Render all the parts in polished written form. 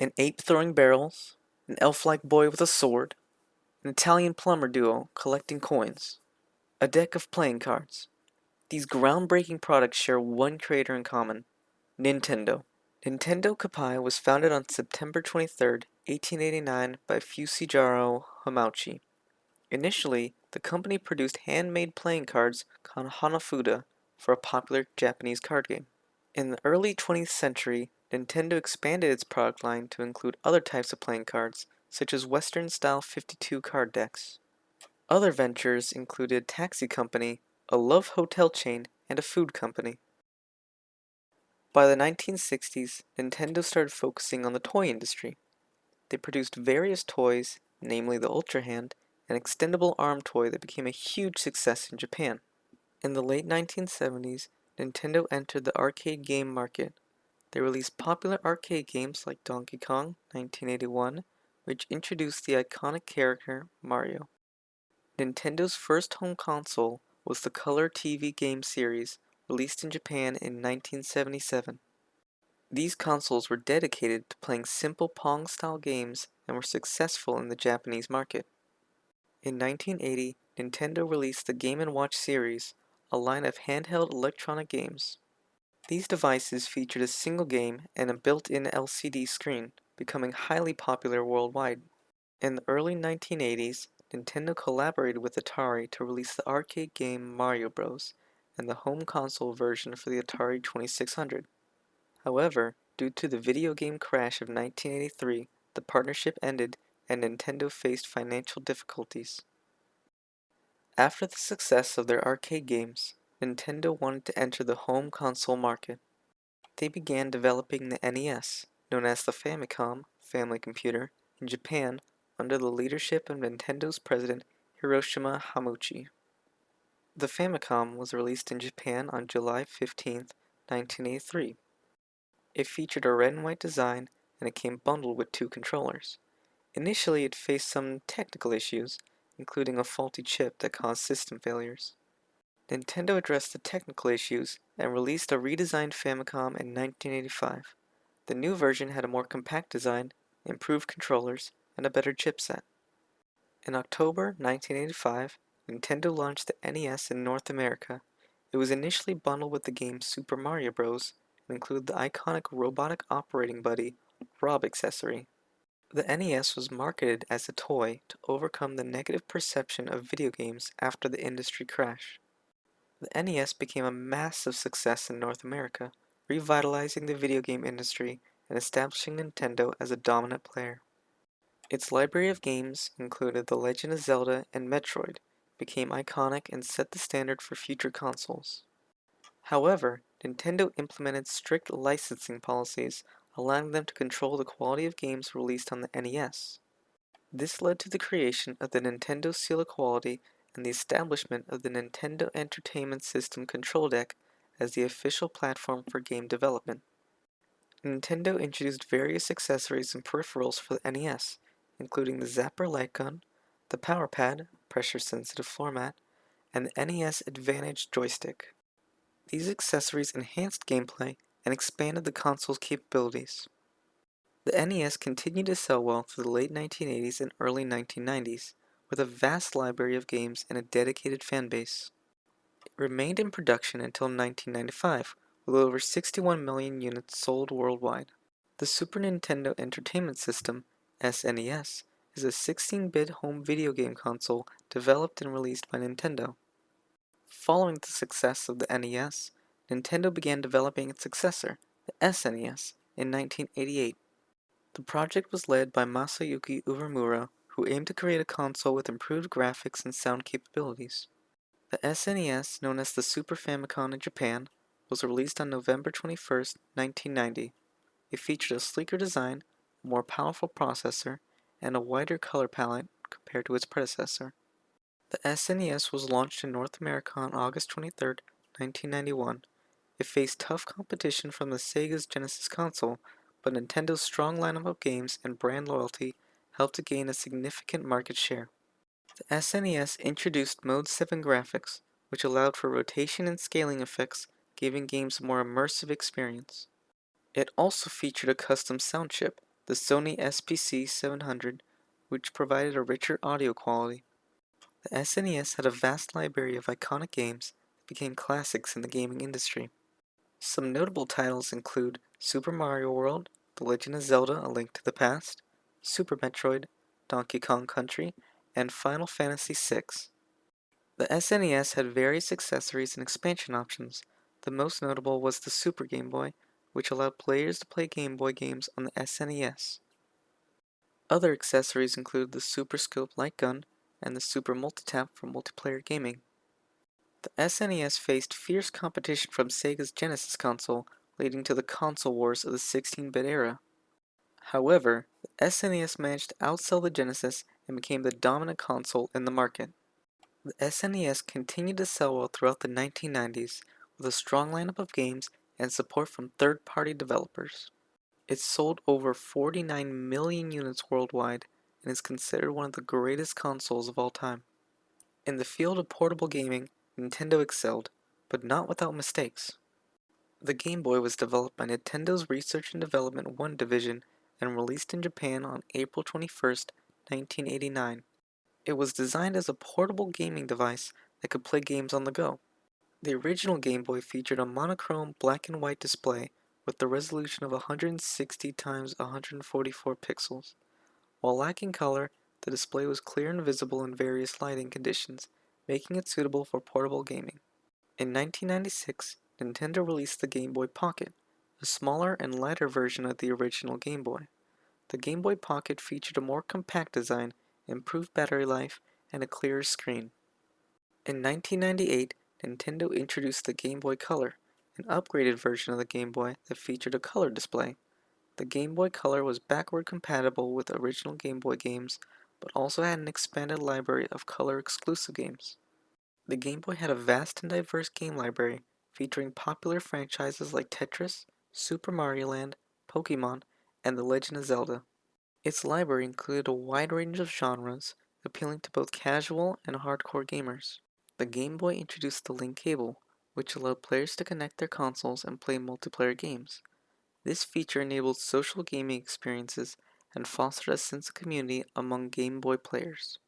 an ape throwing barrels, an elf-like boy with a sword, an Italian plumber duo collecting coins, a deck of playing cards. These groundbreaking products share one creator in common: Nintendo. Nintendo Kapai was founded on September 23, 1889 by Fusijiro Hamauchi. Initially, the company produced handmade playing cards called Hanafuda for a popular Japanese card game. In the early 20th century, Nintendo expanded its product line to include other types of playing cards, such as Western-style 52 card decks. Other ventures included a taxi company, a love hotel chain, and a food company. By the 1960s, Nintendo started focusing on the toy industry. They produced various toys, namely the Ultra Hand, an extendable arm toy that became a huge success in Japan. In the late 1970s, Nintendo entered the arcade game market. They released popular arcade games like Donkey Kong 1981, which introduced the iconic character Mario. Nintendo's first home console was the Color TV game series, released in Japan in 1977. These consoles were dedicated to playing simple Pong-style games and were successful in the Japanese market. In 1980, Nintendo released the Game & Watch series, a line of handheld electronic games. These devices featured a single game and a built-in LCD screen, becoming highly popular worldwide. In the early 1980s, Nintendo collaborated with Atari to release the arcade game Mario Bros. And the home console version for the Atari 2600. However, due to the video game crash of 1983, the partnership ended and Nintendo faced financial difficulties. After the success of their arcade games, Nintendo wanted to enter the home console market. They began developing the NES, known as the Famicom Family Computer, in Japan under the leadership of Nintendo's president Hiroshima Hamauchi. The Famicom was released in Japan on July 15, 1983. It featured a red and white design and it came bundled with two controllers. Initially, it faced some technical issues, including a faulty chip that caused system failures. Nintendo addressed the technical issues and released a redesigned Famicom in 1985. The new version had a more compact design, improved controllers, and a better chipset. In October 1985, Nintendo launched the NES in North America. It was initially bundled with the game Super Mario Bros. And included the iconic robotic operating buddy, Rob accessory. The NES was marketed as a toy to overcome the negative perception of video games after the industry crash. The NES became a massive success in North America, revitalizing the video game industry and establishing Nintendo as a dominant player. Its library of games included The Legend of Zelda and Metroid, became iconic and set the standard for future consoles. However, Nintendo implemented strict licensing policies, allowing them to control the quality of games released on the NES. This led to the creation of the Nintendo Seal of Quality and the establishment of the Nintendo Entertainment System Control Deck as the official platform for game development. Nintendo introduced various accessories and peripherals for the NES, including the Zapper Light Gun, the Power Pad, pressure-sensitive floor mat, and the NES Advantage joystick. These accessories enhanced gameplay and expanded the console's capabilities. The NES continued to sell well through the late 1980s and early 1990s, with a vast library of games and a dedicated fanbase. It remained in production until 1995, with over 61 million units sold worldwide. The Super Nintendo Entertainment System, SNES, is a 16-bit home video game console developed and released by Nintendo. Following the success of the NES, Nintendo began developing its successor, the SNES, in 1988. The project was led by Masayuki Uemura, who aimed to create a console with improved graphics and sound capabilities. The SNES, known as the Super Famicom in Japan, was released on November 21, 1990. It featured a sleeker design, a more powerful processor, and a wider color palette compared to its predecessor. The SNES was launched in North America on August 23, 1991. It faced tough competition from the Sega's Genesis console, but Nintendo's strong lineup of games and brand loyalty helped to gain a significant market share. The SNES introduced Mode 7 graphics, which allowed for rotation and scaling effects, giving games a more immersive experience. It also featured a custom sound chip, the the Sony SPC 700, which provided a richer audio quality. The SNES had a vast library of iconic games that became classics in the gaming industry. Some notable titles include Super Mario World, The Legend of Zelda: A Link to the Past, Super Metroid, Donkey Kong Country, and Final Fantasy VI. The SNES had various accessories and expansion options. The most notable was the Super Game Boy, which allowed players to play Game Boy games on the SNES. Other accessories include the Super Scope Light Gun and the Super Multitap for multiplayer gaming. The SNES faced fierce competition from Sega's Genesis console, leading to the console wars of the 16-bit era. However, the SNES managed to outsell the Genesis and became the dominant console in the market. The SNES continued to sell well throughout the 1990s, with a strong lineup of games and support from third-party developers. It sold over 49 million units worldwide and is considered one of the greatest consoles of all time. In the field of portable gaming, Nintendo excelled, but not without mistakes. The Game Boy was developed by Nintendo's Research and Development 1 division and released in Japan on April 21, 1989. It was designed as a portable gaming device that could play games on the go. The original Game Boy featured a monochrome black and white display with the resolution of 160 x 144 pixels. While lacking color, the display was clear and visible in various lighting conditions, making it suitable for portable gaming. In 1996, Nintendo released the Game Boy Pocket, a smaller and lighter version of the original Game Boy. The Game Boy Pocket featured a more compact design, improved battery life, and a clearer screen. In 1998, Nintendo introduced the Game Boy Color, an upgraded version of the Game Boy that featured a color display. The Game Boy Color was backward compatible with original Game Boy games, but also had an expanded library of color-exclusive games. The Game Boy had a vast and diverse game library, featuring popular franchises like Tetris, Super Mario Land, Pokemon, and The Legend of Zelda. Its library included a wide range of genres, appealing to both casual and hardcore gamers. The Game Boy introduced the link cable, which allowed players to connect their consoles and play multiplayer games. This feature enabled social gaming experiences and fostered a sense of community among Game Boy players.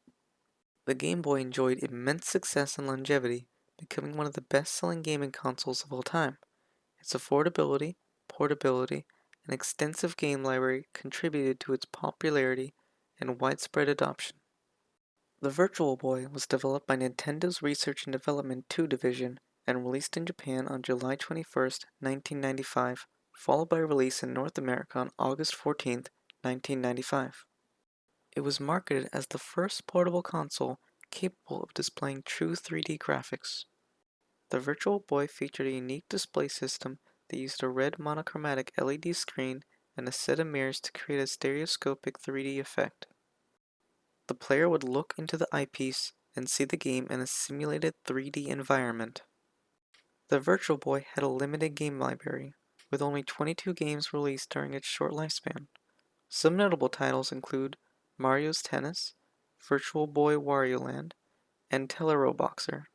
The Game Boy enjoyed immense success and longevity, becoming one of the best-selling gaming consoles of all time. Its affordability, portability, and extensive game library contributed to its popularity and widespread adoption. The Virtual Boy was developed by Nintendo's Research and Development 2 division and released in Japan on July 21, 1995, followed by release in North America on August 14, 1995. It was marketed as the first portable console capable of displaying true 3D graphics. The Virtual Boy featured a unique display system that used a red monochromatic LED screen and a set of mirrors to create a stereoscopic 3D effect. The player would look into the eyepiece and see the game in a simulated 3D environment. The Virtual Boy had a limited game library, with only 22 games released during its short lifespan. Some notable titles include Mario's Tennis, Virtual Boy Wario Land, and Boxer.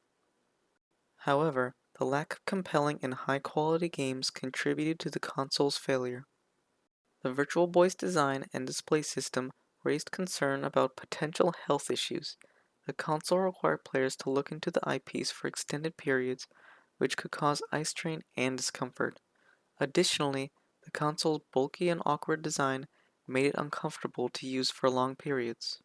However, the lack of compelling and high-quality games contributed to the console's failure. The Virtual Boy's design and display system raised concern about potential health issues. The console required players to look into the eyepiece for extended periods, which could cause eye strain and discomfort. Additionally, the console's bulky and awkward design made it uncomfortable to use for long periods.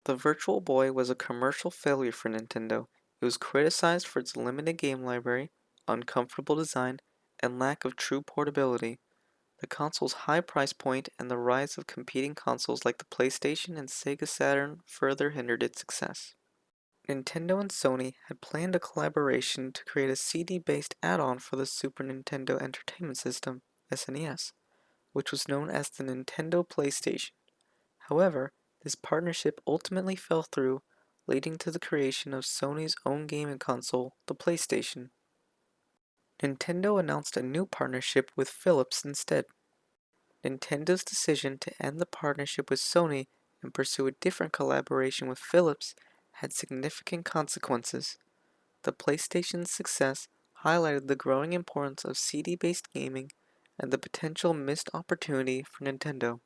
The Virtual Boy was a commercial failure for Nintendo. It was criticized for its limited game library, uncomfortable design, and lack of true portability. The console's high price point and the rise of competing consoles like the PlayStation and Sega Saturn further hindered its success. Nintendo and Sony had planned a collaboration to create a CD-based add-on for the Super Nintendo Entertainment System, SNES, which was known as the Nintendo PlayStation. However, this partnership ultimately fell through, leading to the creation of Sony's own gaming console, the PlayStation. Nintendo announced a new partnership with Philips instead. Nintendo's decision to end the partnership with Sony and pursue a different collaboration with Philips had significant consequences. The PlayStation's success highlighted the growing importance of CD-based gaming and the potential missed opportunity for Nintendo.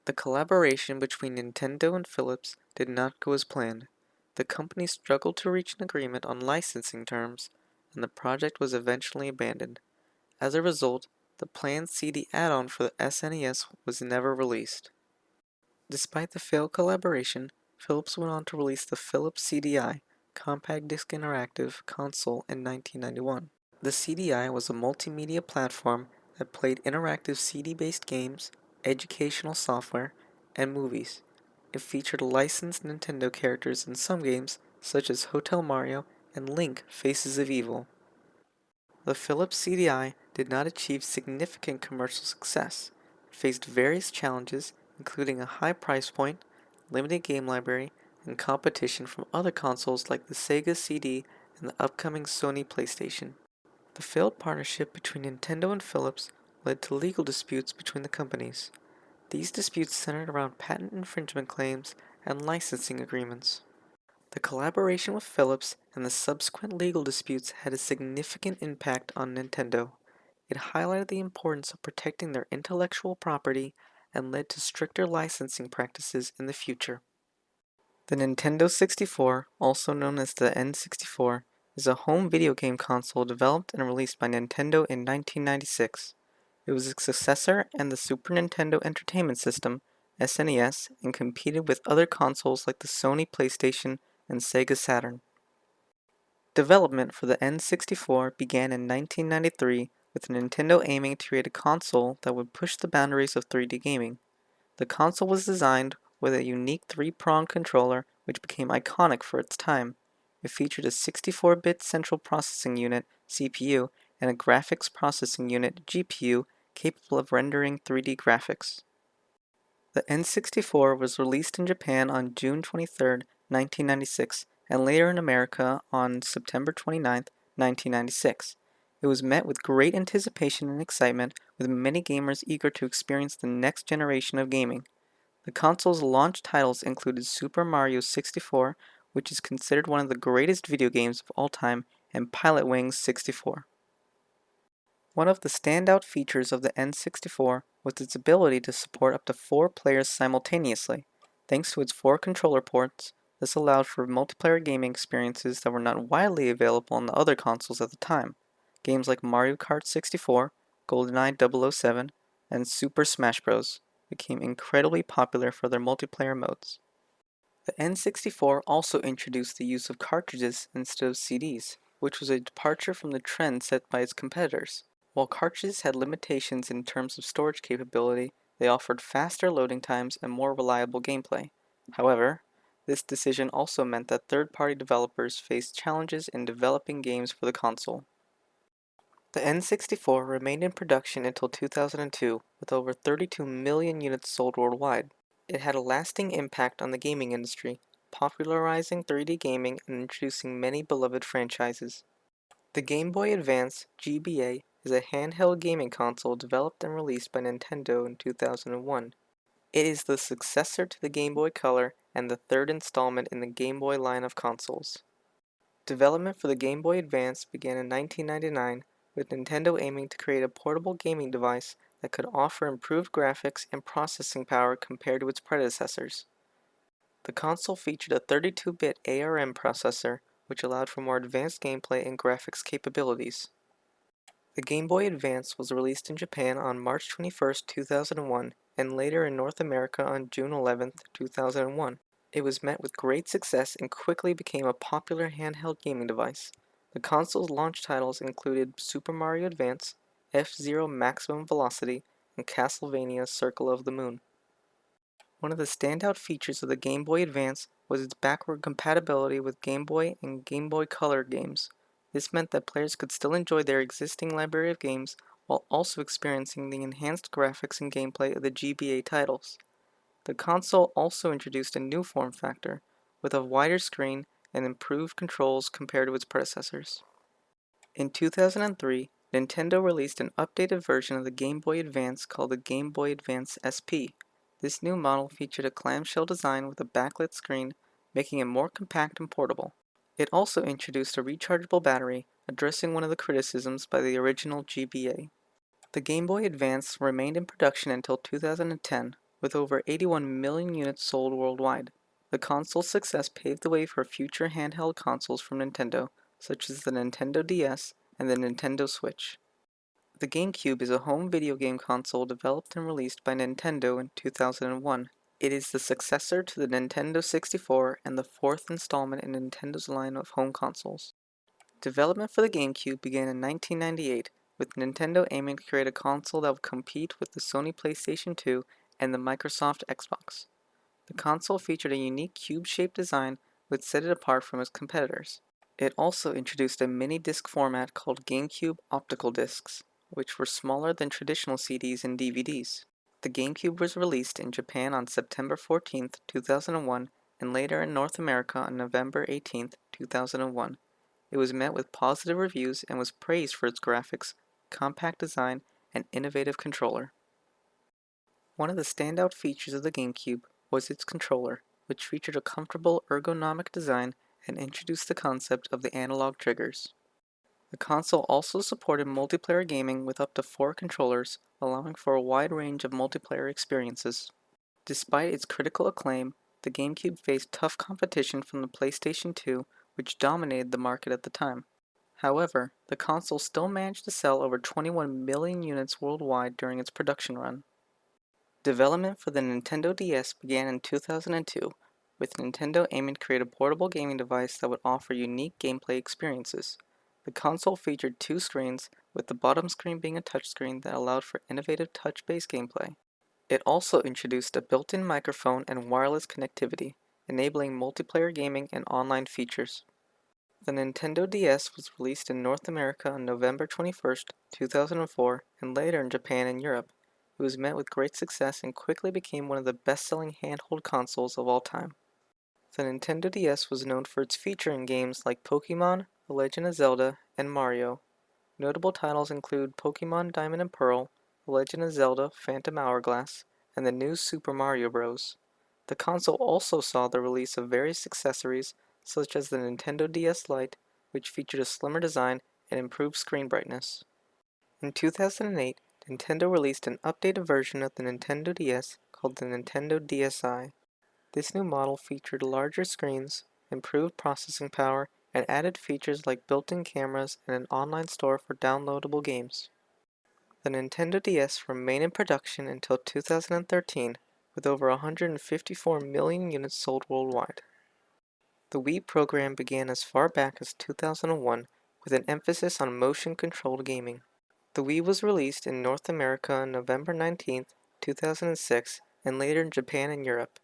The collaboration between Nintendo and Philips did not go as planned. The companies struggled to reach an agreement on licensing terms, and the project was eventually abandoned. As a result, the planned CD add-on for the SNES was never released. Despite the failed collaboration, Philips went on to release the Philips CDI, Compact Disc Interactive, console in 1991. The CDI was a multimedia platform that played interactive CD-based games, educational software, and movies. It featured licensed Nintendo characters in some games, such as Hotel Mario and Link Faces of Evil. The Philips CDI did not achieve significant commercial success. It faced various challenges, including a high price point, limited game library, and competition from other consoles like the Sega CD and the upcoming Sony PlayStation. The failed partnership between Nintendo and Philips led to legal disputes between the companies. These disputes centered around patent infringement claims and licensing agreements. The collaboration with Philips and the subsequent legal disputes had a significant impact on Nintendo. It highlighted the importance of protecting their intellectual property and led to stricter licensing practices in the future. The Nintendo 64, also known as the N64, is a home video game console developed and released by Nintendo in 1996. It was a successor and the Super Nintendo Entertainment System, SNES, and competed with other consoles like the Sony PlayStation and Sega Saturn. Development for the N64 began in 1993 with Nintendo aiming to create a console that would push the boundaries of 3D gaming. The console was designed with a unique three-pronged controller which became iconic for its time. It featured a 64-bit central processing unit (CPU) and a graphics processing unit (GPU) capable of rendering 3D graphics. The N64 was released in Japan on June 23, 1996, and later in America on September 29, 1996. It was met with great anticipation and excitement, with many gamers eager to experience the next generation of gaming. The console's launch titles included Super Mario 64, which is considered one of the greatest video games of all time, and Pilot Wings 64. One of the standout features of the N64 was its ability to support up to 4 players simultaneously. Thanks to its 4 controller ports, this allowed for multiplayer gaming experiences that were not widely available on the other consoles at the time. Games like Mario Kart 64, GoldenEye 007, and Super Smash Bros. Became incredibly popular for their multiplayer modes. The N64 also introduced the use of cartridges instead of CDs, which was a departure from the trend set by its competitors. While cartridges had limitations in terms of storage capability, they offered faster loading times and more reliable gameplay. However, this decision also meant that third-party developers faced challenges in developing games for the console. The N64 remained in production until 2002, with over 32 million units sold worldwide. It had a lasting impact on the gaming industry, popularizing 3D gaming and introducing many beloved franchises. The Game Boy Advance (GBA) is a handheld gaming console developed and released by Nintendo in 2001. It is the successor to the Game Boy Color and the third installment in the Game Boy line of consoles. Development for the Game Boy Advance began in 1999, with Nintendo aiming to create a portable gaming device that could offer improved graphics and processing power compared to its predecessors. The console featured a 32-bit ARM processor, which allowed for more advanced gameplay and graphics capabilities. The Game Boy Advance was released in Japan on March 21, 2001, and later in North America on June 11, 2001. It was met with great success and quickly became a popular handheld gaming device. The console's launch titles included Super Mario Advance, F-Zero Maximum Velocity, and Castlevania Circle of the Moon. One of the standout features of the Game Boy Advance was its backward compatibility with Game Boy and Game Boy Color games. This meant that players could still enjoy their existing library of games while also experiencing the enhanced graphics and gameplay of the GBA titles. The console also introduced a new form factor, with a wider screen and improved controls compared to its predecessors. In 2003, Nintendo released an updated version of the Game Boy Advance called the Game Boy Advance SP. This new model featured a clamshell design with a backlit screen, making it more compact and portable. It also introduced a rechargeable battery, addressing one of the criticisms by the original GBA. The Game Boy Advance remained in production until 2010. with over 81 million units sold worldwide. The console's success paved the way for future handheld consoles from Nintendo, such as the Nintendo DS and the Nintendo Switch. The GameCube is a home video game console developed and released by Nintendo in 2001. It is the successor to the Nintendo 64 and the fourth installment in Nintendo's line of home consoles. Development for the GameCube began in 1998, with Nintendo aiming to create a console that would compete with the Sony PlayStation 2 and the Microsoft Xbox. The console featured a unique cube-shaped design which set it apart from its competitors. It also introduced a mini-disc format called GameCube optical discs, which were smaller than traditional CDs and DVDs. The GameCube was released in Japan on September 14, 2001, and later in North America on November 18, 2001. It was met with positive reviews and was praised for its graphics, compact design, and innovative controller. One of the standout features of the GameCube was its controller, which featured a comfortable ergonomic design and introduced the concept of the analog triggers. The console also supported multiplayer gaming with up to 4 controllers, allowing for a wide range of multiplayer experiences. Despite its critical acclaim, the GameCube faced tough competition from the PlayStation 2, which dominated the market at the time. However, the console still managed to sell over 21 million units worldwide during its production run. Development for the Nintendo DS began in 2002, with Nintendo aiming to create a portable gaming device that would offer unique gameplay experiences. The console featured 2 screens, with the bottom screen being a touchscreen that allowed for innovative touch-based gameplay. It also introduced a built-in microphone and wireless connectivity, enabling multiplayer gaming and online features. The Nintendo DS was released in North America on November 21, 2004, and later in Japan and Europe. It was met with great success and quickly became one of the best-selling handheld consoles of all time. The Nintendo DS was known for its featuring games like Pokemon, The Legend of Zelda, and Mario. Notable titles include Pokemon Diamond and Pearl, The Legend of Zelda Phantom Hourglass, and the new Super Mario Bros. The console also saw the release of various accessories such as the Nintendo DS Lite, which featured a slimmer design and improved screen brightness. In 2008, Nintendo released an updated version of the Nintendo DS called the Nintendo DSi. This new model featured larger screens, improved processing power, and added features like built-in cameras and an online store for downloadable games. The Nintendo DS remained in production until 2013, with over 154 million units sold worldwide. The Wii program began as far back as 2001, with an emphasis on motion-controlled gaming. The Wii was released in North America on November 19, 2006, and later in Japan and Europe.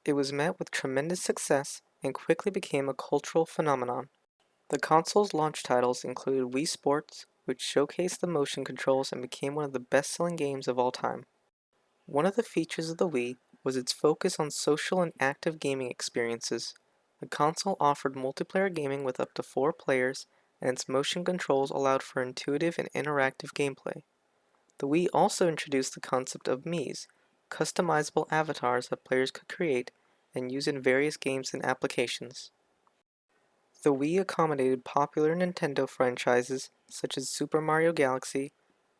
It was met with tremendous success and quickly became a cultural phenomenon. The console's launch titles included Wii Sports, which showcased the motion controls and became one of the best-selling games of all time. One of the features of the Wii was its focus on social and active gaming experiences. The console offered multiplayer gaming with up to 4 players, and its motion controls allowed for intuitive and interactive gameplay. The Wii also introduced the concept of Miis, customizable avatars that players could create and use in various games and applications. The Wii accommodated popular Nintendo franchises such as Super Mario Galaxy,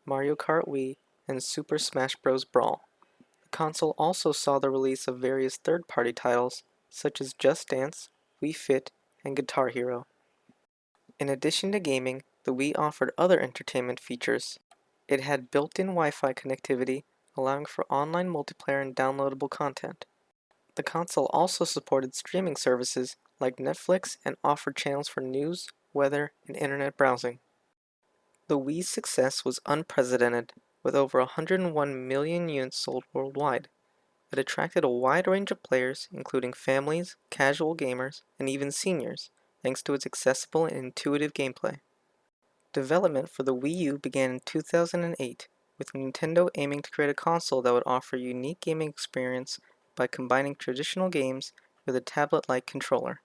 Mario Kart Wii, and Super Smash Bros. Brawl. The console also saw the release of various third-party titles such as Just Dance, Wii Fit, and Guitar Hero. In addition to gaming, the Wii offered other entertainment features. It had built-in Wi-Fi connectivity, allowing for online multiplayer and downloadable content. The console also supported streaming services like Netflix and offered channels for news, weather, and internet browsing. The Wii's success was unprecedented, with over 101 million units sold worldwide. It attracted a wide range of players, including families, casual gamers, and even seniors, thanks to its accessible and intuitive gameplay. Development for the Wii U began in 2008, with Nintendo aiming to create a console that would offer a unique gaming experience by combining traditional games with a tablet-like controller.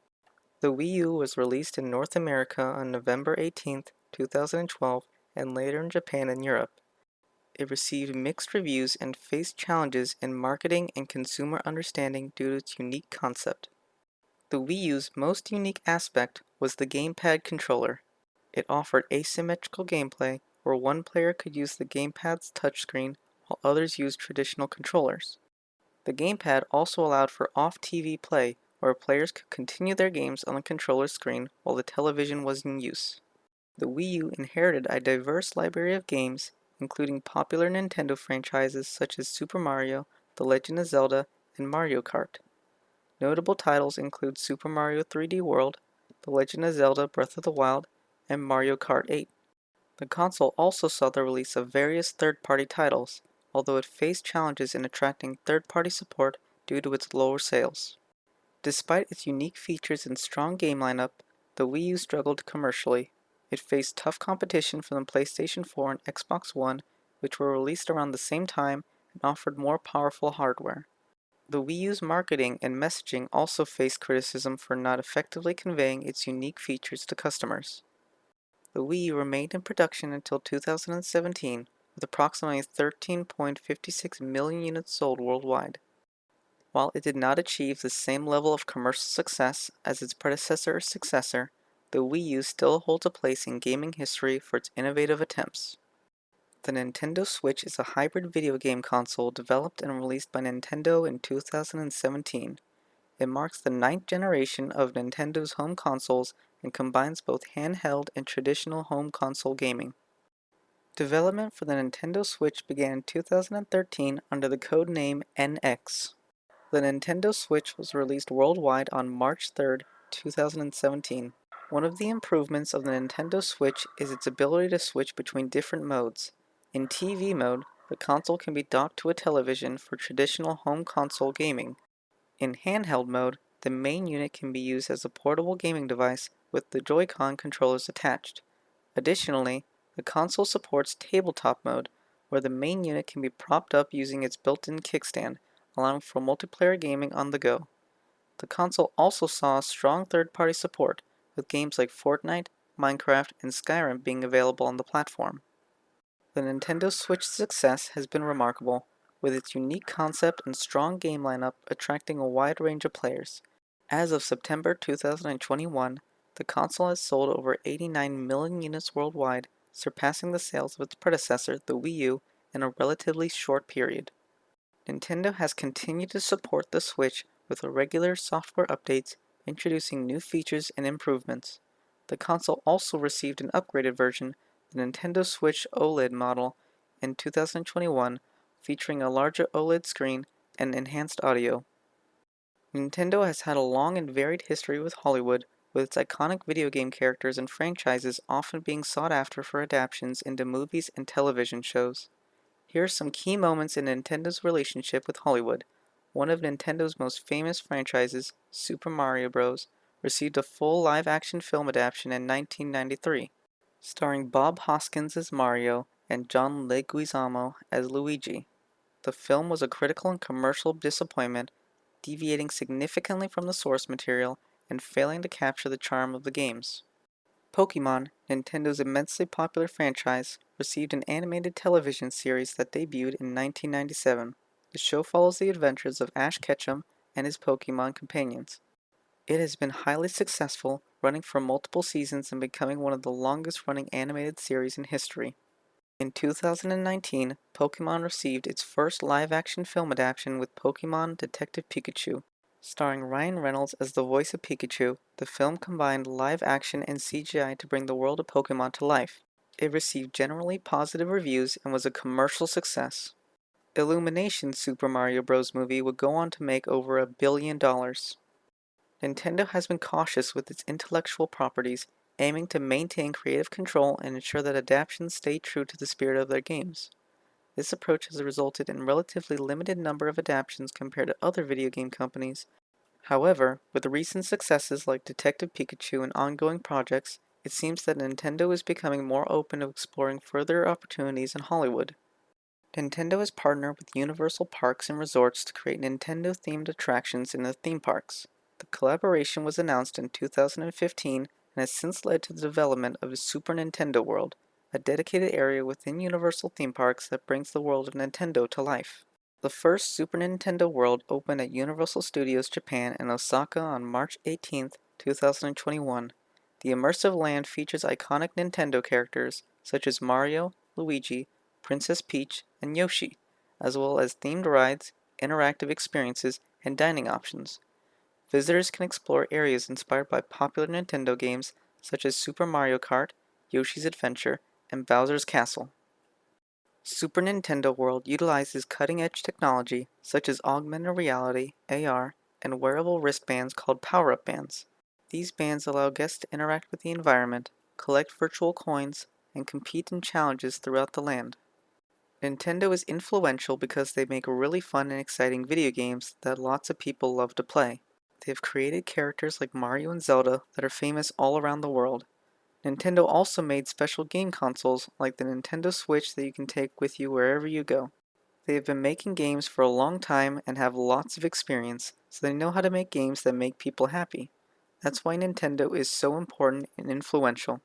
The Wii U was released in North America on November 18, 2012, and later in Japan and Europe. It received mixed reviews and faced challenges in marketing and consumer understanding due to its unique concept. The Wii U's most unique aspect was the gamepad controller. It offered asymmetrical gameplay where one player could use the gamepad's touchscreen while others used traditional controllers. The gamepad also allowed for off-TV play, where players could continue their games on the controller screen while the television was in use. The Wii U inherited a diverse library of games, including popular Nintendo franchises such as Super Mario, The Legend of Zelda, and Mario Kart. Notable titles include Super Mario 3D World, The Legend of Zelda Breath of the Wild, and Mario Kart 8. The console also saw the release of various third-party titles, although it faced challenges in attracting third-party support due to its lower sales. Despite its unique features and strong game lineup, the Wii U struggled commercially. It faced tough competition from the PlayStation 4 and Xbox One, which were released around the same time and offered more powerful hardware. The Wii U's marketing and messaging also faced criticism for not effectively conveying its unique features to customers. The Wii U remained in production until 2017, with approximately 13.56 million units sold worldwide. While it did not achieve the same level of commercial success as its predecessor or successor, the Wii U still holds a place in gaming history for its innovative attempts. The Nintendo Switch is a hybrid video game console developed and released by Nintendo in 2017. It marks the ninth generation of Nintendo's home consoles and combines both handheld and traditional home console gaming. Development for the Nintendo Switch began in 2013 under the code name NX. The Nintendo Switch was released worldwide on March 3, 2017. One of the improvements of the Nintendo Switch is its ability to switch between different modes. In TV mode, the console can be docked to a television for traditional home console gaming. In handheld mode, the main unit can be used as a portable gaming device with the Joy-Con controllers attached. Additionally, the console supports tabletop mode, where the main unit can be propped up using its built-in kickstand, allowing for multiplayer gaming on the go. The console also saw strong third-party support, with games like Fortnite, Minecraft, and Skyrim being available on the platform. The Nintendo Switch's success has been remarkable, with its unique concept and strong game lineup attracting a wide range of players. As of September 2021, the console has sold over 89 million units worldwide, surpassing the sales of its predecessor, the Wii U, in a relatively short period. Nintendo has continued to support the Switch with regular software updates, introducing new features and improvements. The console also received an upgraded version, the Nintendo Switch OLED model, in 2021, featuring a larger OLED screen and enhanced audio. Nintendo has had a long and varied history with Hollywood, with its iconic video game characters and franchises often being sought after for adaptations into movies and television shows. Here are some key moments in Nintendo's relationship with Hollywood. One of Nintendo's most famous franchises, Super Mario Bros., received a full live-action film adaptation in 1993, starring Bob Hoskins as Mario and John Leguizamo as Luigi. The film was a critical and commercial disappointment, deviating significantly from the source material and failing to capture the charm of the games. Pokémon, Nintendo's immensely popular franchise, received an animated television series that debuted in 1997. The show follows the adventures of Ash Ketchum and his Pokémon companions. It has been highly successful, running for multiple seasons and becoming one of the longest-running animated series in history. In 2019, Pokémon received its first live-action film adaptation with Pokémon Detective Pikachu. Starring Ryan Reynolds as the voice of Pikachu, the film combined live action and CGI to bring the world of Pokemon to life. It received generally positive reviews and was a commercial success. Illumination's Super Mario Bros. Movie would go on to make over $1 billion. Nintendo has been cautious with its intellectual properties, aiming to maintain creative control and ensure that adaptations stay true to the spirit of their games. This approach has resulted in a relatively limited number of adaptations compared to other video game companies. However, with recent successes like Detective Pikachu and ongoing projects, it seems that Nintendo is becoming more open to exploring further opportunities in Hollywood. Nintendo has partnered with Universal Parks and Resorts to create Nintendo-themed attractions in the theme parks. The collaboration was announced in 2015 and has since led to the development of the Super Nintendo World, a dedicated area within Universal theme parks that brings the world of Nintendo to life. The first Super Nintendo World opened at Universal Studios Japan in Osaka on March 18, 2021. The immersive land features iconic Nintendo characters such as Mario, Luigi, Princess Peach, and Yoshi, as well as themed rides, interactive experiences, and dining options. Visitors can explore areas inspired by popular Nintendo games such as Super Mario Kart, Yoshi's Adventure, and Bowser's Castle. Super Nintendo World utilizes cutting-edge technology such as augmented reality, AR, and wearable wristbands called power-up bands. These bands allow guests to interact with the environment, collect virtual coins, and compete in challenges throughout the land. Nintendo is influential because they make really fun and exciting video games that lots of people love to play. They have created characters like Mario and Zelda that are famous all around the world. Nintendo also made special game consoles like the Nintendo Switch that you can take with you wherever you go. They have been making games for a long time and have lots of experience, so they know how to make games that make people happy. That's why Nintendo is so important and influential.